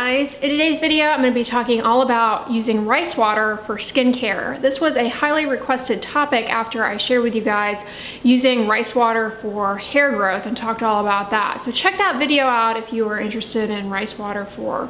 guys, in today's video I'm going to be talking all about using rice water for skincare. This was a highly requested topic after I shared with you guys using rice water for hair growth and talked all about that. So check that video out if you are interested in rice water for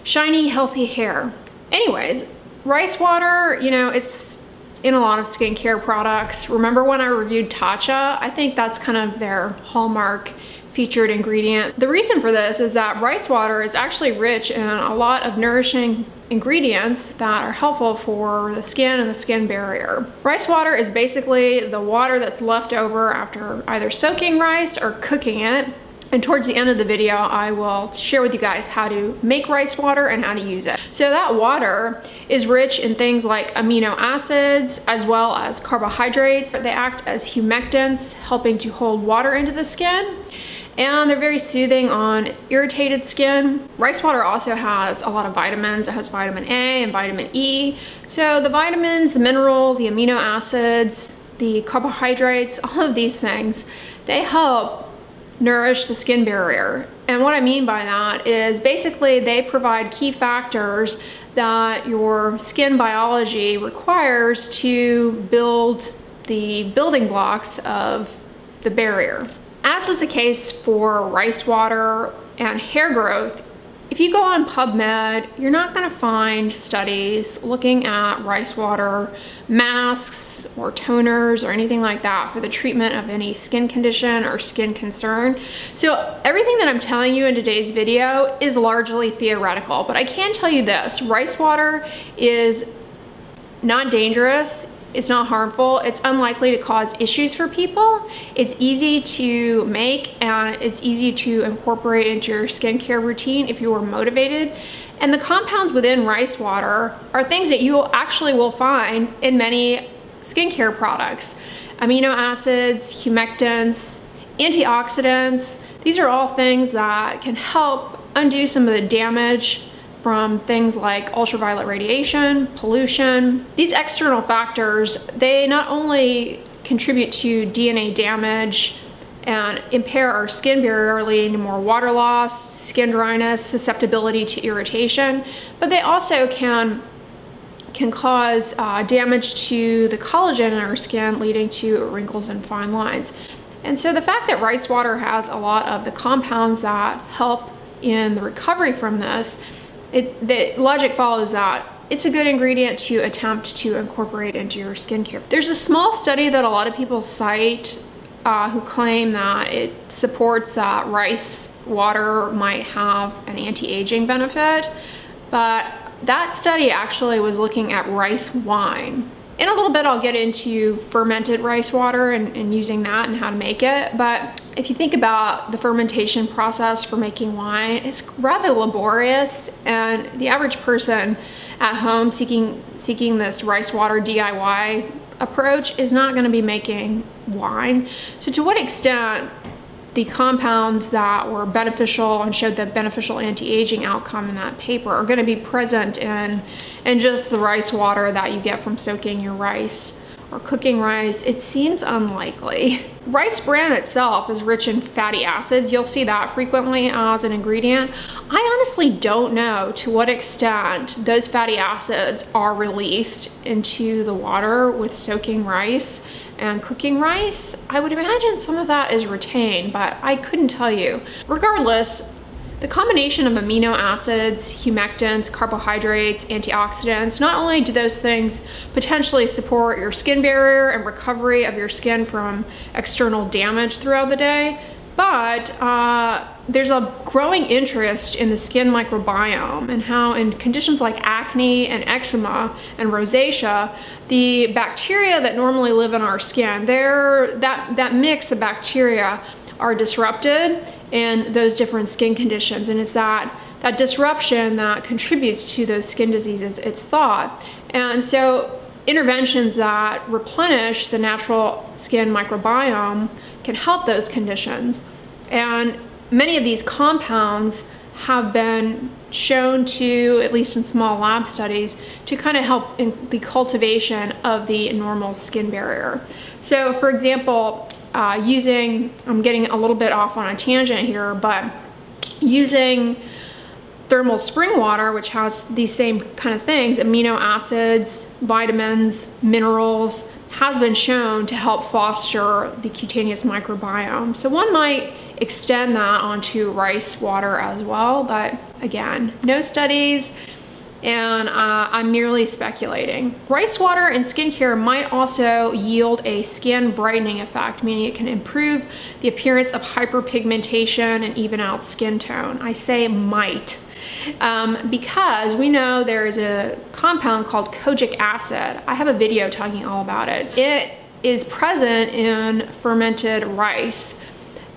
shiny, healthy hair. Anyways, rice water, you know, it's in a lot of skincare products. Remember when I reviewed Tatcha? I think that's kind of their hallmark featured ingredient. The reason for this is that rice water is actually rich in a lot of nourishing ingredients that are helpful for the skin and the skin barrier. Rice water is basically the water that's left over after either soaking rice or cooking it. And towards the end of the video, I will share with you guys how to make rice water and how to use it. So that water is rich in things like amino acids as well as carbohydrates. They act as humectants, helping to hold water into the skin. And they're very soothing on irritated skin. Rice water also has a lot of vitamins. It has vitamin A and vitamin E. So the vitamins, the minerals, the amino acids, the carbohydrates, all of these things, they help nourish the skin barrier. And what I mean by that is basically they provide key factors that your skin biology requires to build the building blocks of the barrier. As was the case for rice water and hair growth, if you go on PubMed, you're not going to find studies looking at rice water masks or toners or anything like that for the treatment of any skin condition or skin concern. So everything that I'm telling you in today's video is largely theoretical, but I can tell you this: rice water is not dangerous. It's not harmful. It's unlikely to cause issues for people. It's easy to make and it's easy to incorporate into your skincare routine if you are motivated. And the compounds within rice water are things that you actually will find in many skincare products. Amino acids, humectants, antioxidants. These are all things that can help undo some of the damage from things like ultraviolet radiation, pollution. These external factors, they not only contribute to DNA damage and impair our skin barrier, leading to more water loss, skin dryness, susceptibility to irritation, but they also can cause damage to the collagen in our skin, leading to wrinkles and fine lines. And so the fact that rice water has a lot of the compounds that help in the recovery from this, the logic follows that it's a good ingredient to attempt to incorporate into your skincare. There's a small study that a lot of people cite who claim that it supports that rice water might have an anti-aging benefit, but that study actually was looking at rice wine. In a little bit, I'll get into fermented rice water and using that and how to make it. But if you think about the fermentation process for making wine, it's rather laborious, and the average person at home seeking this rice water DIY approach is not going to be making wine. So to what extent the compounds that were beneficial and showed the beneficial anti-aging outcome in that paper are going to be present in just the rice water that you get from soaking your rice or cooking rice, it seems unlikely. Rice bran itself is rich in fatty acids. You'll see that frequently as an ingredient. I honestly don't know to what extent those fatty acids are released into the water with soaking rice and cooking rice. I would imagine some of that is retained, but I couldn't tell you. Regardless, the combination of amino acids, humectants, carbohydrates, antioxidants, not only do those things potentially support your skin barrier and recovery of your skin from external damage throughout the day, but there's a growing interest in the skin microbiome and how in conditions like acne and eczema and rosacea, the bacteria that normally live in our skin, that mix of bacteria are disrupted in those different skin conditions, and it's that disruption that contributes to those skin diseases, it's thought. And so interventions that replenish the natural skin microbiome can help those conditions. And many of these compounds have been shown to, at least in small lab studies, to kind of help in the cultivation of the normal skin barrier. So for example, I'm getting a little bit off on a tangent here, but using thermal spring water, which has these same kind of things, amino acids, vitamins, minerals, has been shown to help foster the cutaneous microbiome. So one might extend that onto rice water as well, but again, no studies, and I'm merely speculating. Rice water in skincare might also yield a skin brightening effect, meaning it can improve the appearance of hyperpigmentation and even out skin tone. I say might. Because we know there is a compound called kojic acid. I have a video talking all about it. It is present in fermented rice,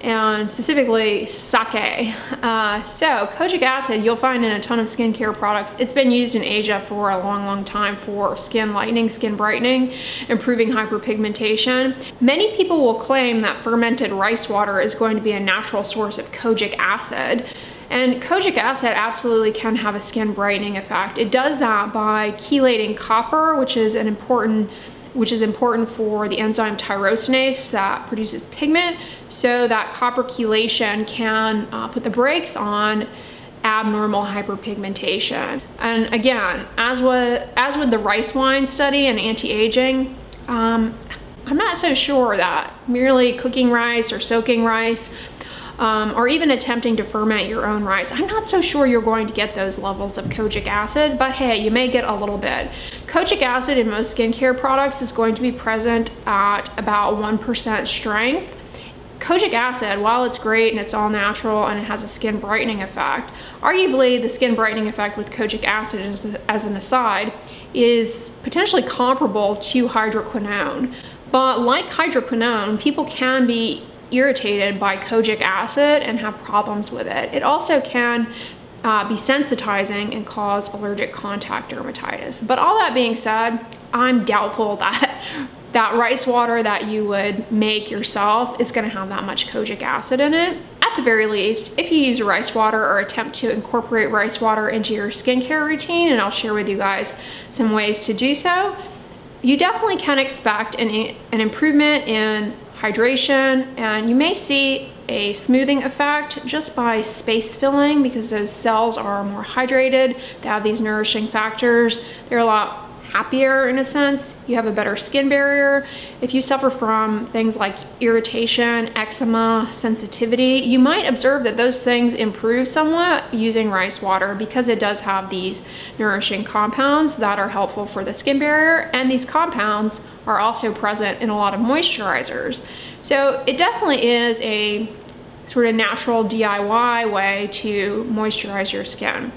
and specifically sake. So kojic acid you'll find in a ton of skincare products. It's been used in Asia for a long time for skin lightening, skin brightening, improving hyperpigmentation. Many people will claim that fermented rice water is going to be a natural source of kojic acid. And kojic acid absolutely can have a skin brightening effect. It does that by chelating copper, which is important for the enzyme tyrosinase that produces pigment. So that copper chelation can put the brakes on abnormal hyperpigmentation. And again, as with the rice wine study and anti-aging, I'm not so sure that merely cooking rice or soaking rice or even attempting to ferment your own rice, I'm not so sure you're going to get those levels of kojic acid, but hey, you may get a little bit. Kojic acid in most skincare products is going to be present at about 1% strength. Kojic acid, while it's great and it's all natural and it has a skin brightening effect, arguably the skin brightening effect with kojic acid, as an aside, is potentially comparable to hydroquinone. But like hydroquinone, people can be irritated by kojic acid and have problems with it. It also can be sensitizing and cause allergic contact dermatitis. But all that being said, I'm doubtful that rice water that you would make yourself is going to have that much kojic acid in it. At the very least, if you use rice water or attempt to incorporate rice water into your skincare routine, and I'll share with you guys some ways to do so, you definitely can expect an improvement in hydration, and you may see a smoothing effect just by space filling, because those cells are more hydrated, they have these nourishing factors, they're a lot happier in a sense, you have a better skin barrier. If you suffer from things like irritation, eczema, sensitivity, you might observe that those things improve somewhat using rice water, because it does have these nourishing compounds that are helpful for the skin barrier, and these compounds are also present in a lot of moisturizers. So it definitely is a sort of natural DIY way to moisturize your skin.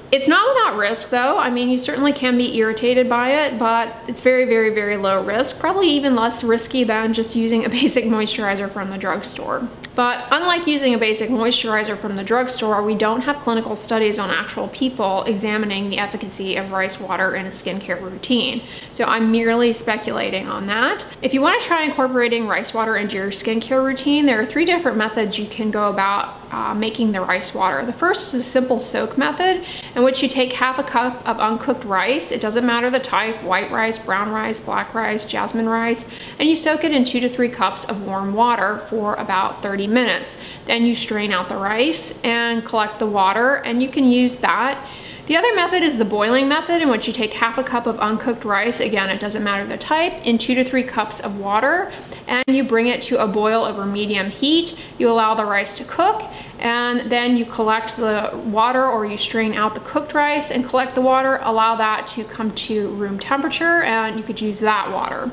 It's not without risk though. I mean, you certainly can be irritated by it, but it's very low risk, probably even less risky than just using a basic moisturizer from the drugstore. But unlike using a basic moisturizer from the drugstore, we don't have clinical studies on actual people examining the efficacy of rice water in a skincare routine. So I'm merely speculating on that. If you want to try incorporating rice water into your skincare routine, there are 3 different methods you can go about making the rice water. The first is a simple soak method, in which you take half a cup of uncooked rice, it doesn't matter the type, white rice, brown rice, black rice, jasmine rice, and you soak it in 2 to 3 cups of warm water for about 30 minutes. Then you strain out the rice and collect the water, and you can use that. The other method is the boiling method, in which you take half a cup of uncooked rice, again it doesn't matter the type, in 2 to 3 cups of water, and you bring it to a boil over medium heat. You allow the rice to cook, and then you collect the water, or you strain out the cooked rice and collect the water, allow that to come to room temperature, and you could use that water.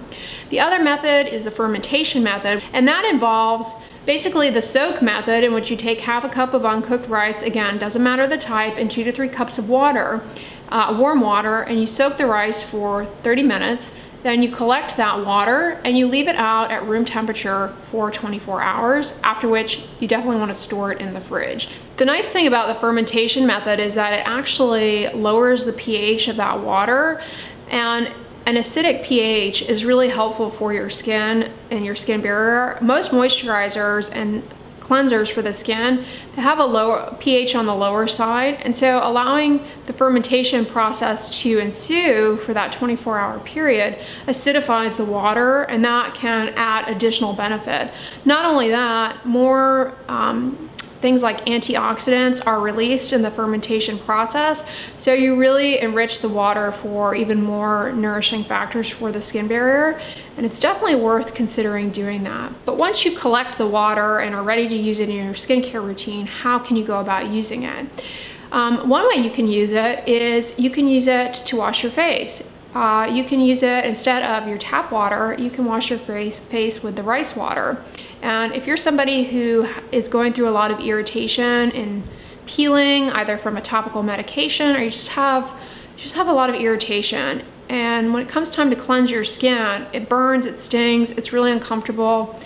The other method is the fermentation method, and that involves basically the soak method, in which you take half a cup of uncooked rice, again doesn't matter the type, and 2 to 3 cups of water, warm water, and you soak the rice for 30 minutes. Then you collect that water and you leave it out at room temperature for 24 hours, after which you definitely want to store it in the fridge. The nice thing about the fermentation method is that it actually lowers the pH of that water, and an acidic pH is really helpful for your skin and your skin barrier. Most moisturizers and cleansers for the skin, they have a lower pH on the lower side, and so allowing the fermentation process to ensue for that 24-hour period acidifies the water, and that can add additional benefit. Not only that, things like antioxidants are released in the fermentation process. So you really enrich the water for even more nourishing factors for the skin barrier. And it's definitely worth considering doing that. But once you collect the water and are ready to use it in your skincare routine, how can you go about using it? One way you can use it is you can use it to wash your face. You can use it instead of your tap water. You can wash your face with the rice water. And if you're somebody who is going through a lot of irritation and peeling, either from a topical medication, or you just have a lot of irritation, and when it comes time to cleanse your skin, it burns, it stings, it's really uncomfortable.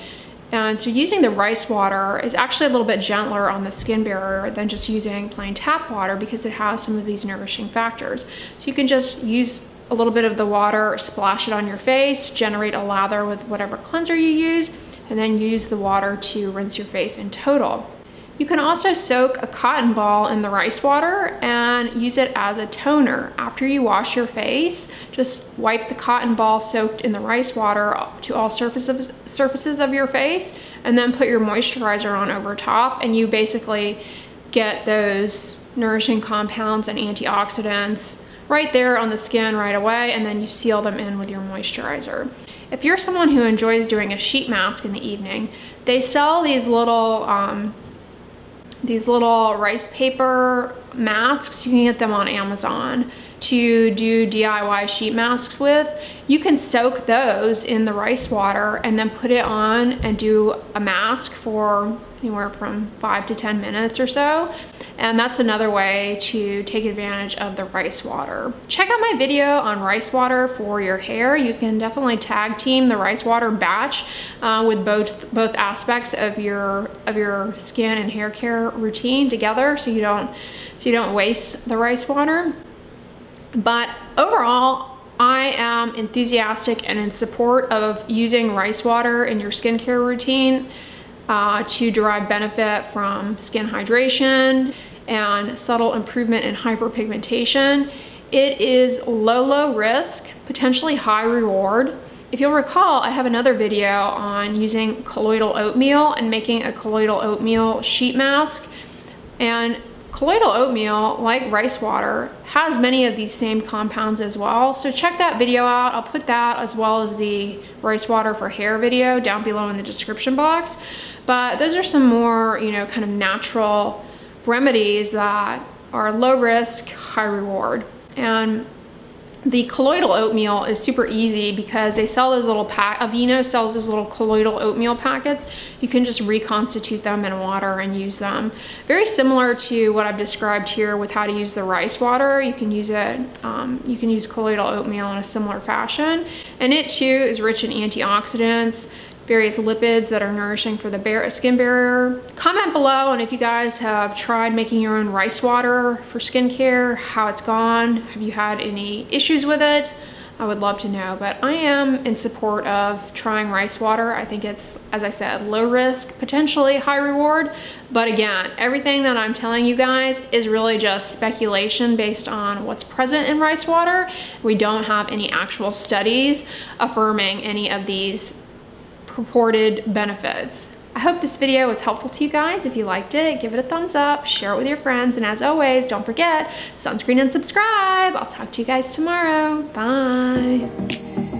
And so using the rice water is actually a little bit gentler on the skin barrier than just using plain tap water, because it has some of these nourishing factors. So you can just use a little bit of the water, splash it on your face, generate a lather with whatever cleanser you use, and then use the water to rinse your face in total. You can also soak a cotton ball in the rice water and use it as a toner. After you wash your face, just wipe the cotton ball soaked in the rice water to all surfaces of your face, and then put your moisturizer on over top, and you basically get those nourishing compounds and antioxidants right there on the skin right away, and then you seal them in with your moisturizer. If you're someone who enjoys doing a sheet mask in the evening, they sell these little rice paper masks. You can get them on Amazon to do DIY sheet masks with. You can soak those in the rice water and then put it on and do a mask for anywhere from 5 to 10 minutes or so. And that's another way to take advantage of the rice water. Check out my video on rice water for your hair. You can definitely tag team the rice water batch with both aspects of your skin and hair care routine together, so you don't waste the rice water. But overall, I am enthusiastic and in support of using rice water in your skincare routine to derive benefit from skin hydration and subtle improvement in hyperpigmentation. It is low risk, potentially high reward. If you'll recall, I have another video on using colloidal oatmeal and making a colloidal oatmeal sheet mask. And colloidal oatmeal, like rice water, has many of these same compounds as well. So check that video out. I'll put that as well as the rice water for hair video down below in the description box. But those are some more, kind of natural remedies that are low risk, high reward. And the colloidal oatmeal is super easy because they sell those little AMINO sells those little colloidal oatmeal packets. You can just reconstitute them in water and use them. Very similar to what I've described here with how to use the rice water. You can use it, you can use colloidal oatmeal in a similar fashion. And it too is rich in antioxidants, various lipids that are nourishing for the skin barrier. Comment below on if you guys have tried making your own rice water for skincare, how it's gone. Have you had any issues with it? I would love to know, but I am in support of trying rice water. I think it's, as I said, low risk, potentially high reward. But again, everything that I'm telling you guys is really just speculation based on what's present in rice water. We don't have any actual studies affirming any of these purported benefits. I hope this video was helpful to you guys. If you liked it, give it a thumbs up, share it with your friends, and as always, don't forget, sunscreen and subscribe. I'll talk to you guys tomorrow. Bye.